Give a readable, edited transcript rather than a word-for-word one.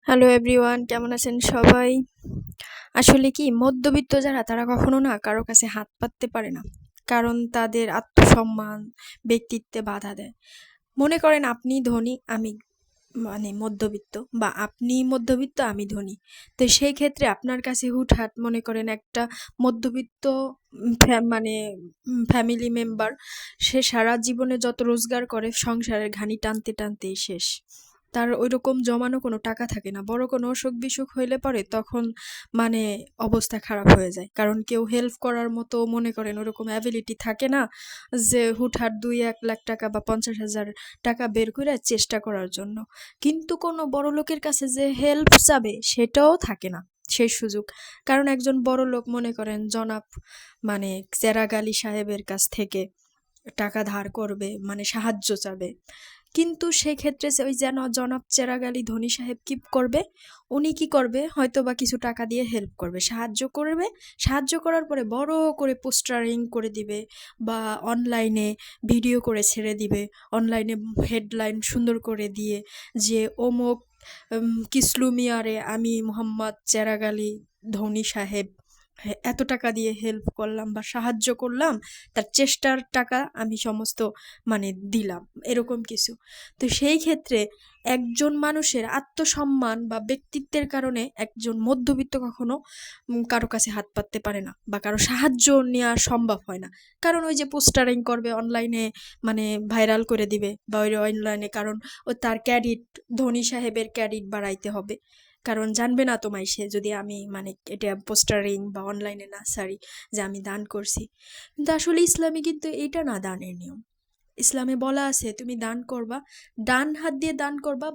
Hello everyone, কেমন আছেন সবাই? আসলে কি মধ্যবিত্ত যারা তারা কখনো না কারো কাছে হাত পাততে পারে না। কারণ তাদের আত্মসম্মান, ব্যক্তিত্বে বাধা দেয়। মনে করেন আপনি ধনী, আমি মধ্যবিত্ত, বা আপনি মধ্যবিত্ত, আমি ধনী। তো সেই ক্ষেত্রে আপনার কাছে হুটহাট মনে করেন একটা মধ্যবিত্ত ফ্যামিলি মেম্বার, সে সারা জীবনে যত রোজগার করে সংসারের ঘানি টানতে টানতেই শেষ। তার ওইরকম জমানো কোনো টাকা থাকে না। বড় কোনো অসুখ বিসুখ হইলে পরে তখন মানে অবস্থা খারাপ হয়ে যায়, কারণ কেউ হেল্প করার মতো মনে করেন ওরকম অ্যাবিলিটি থাকে না, যে হুটহাট 2-1 লাখ টাকা বা 50,000 টাকা বের করে চেষ্টা করার জন্য। কিন্তু কোনো বড়লোকের কাছে যে হেল্প চাবে সেটাও থাকে না সেই সুযোগ। কারণ একজন বড়লোক মনে করেন জনাব চেরাগ আলী সাহেবের কাছ থেকে টাকা ধার করবে, সাহায্য চাবে। কিন্তু সেক্ষেত্রে ওই যেন জনাব চেরাগ আলী ধনী সাহেব কি করবে? উনি কি করবে, হয়তো বা কিছু টাকা দিয়ে হেল্প করবে, সাহায্য করবে। সাহায্য করার পরে বড় করে পোস্টারিং করে দিবে, বা অনলাইনে ভিডিও করে ছেড়ে দিবে, অনলাইনে হেডলাইন সুন্দর করে দিয়ে যে অমুক কিসলু মিয়ারে আমি মোহাম্মদ চেরাগ আলী ধনী সাহেব এত টাকা দিয়ে হেল্প করলাম বা সাহায্য করলাম, তার চেষ্টার টাকা আমি সমস্ত দিলাম, এরকম কিছু। তো সেই ক্ষেত্রে একজন মানুষের আত্মসম্মান বা ব্যক্তিত্বের কারণে একজন মধ্যবিত্ত কখনো কারো কাছে হাত পাততে পারে না, বা কারো সাহায্য নেওয়া সম্ভব হয় না। কারণ ওই যে পোস্টারিং করবে অনলাইনে, ভাইরাল করে দিবে, বা ওই অনলাইনে, কারণ ও তার ক্রেডিট, ধনী সাহেবের ক্রেডিট বাড়াইতে হবে। কারণ জানবে না তোমায় সে, যদি আমি এটা পোস্টারিং বা অনলাইনে না সারি যে আমি দান করছি। কিন্তু আসলে ইসলামে কিন্তু এটা না দানের নিয়ম। ইসলামে বলা আছে তুমি দান করবা, ডান হাত দিয়ে দান করবা,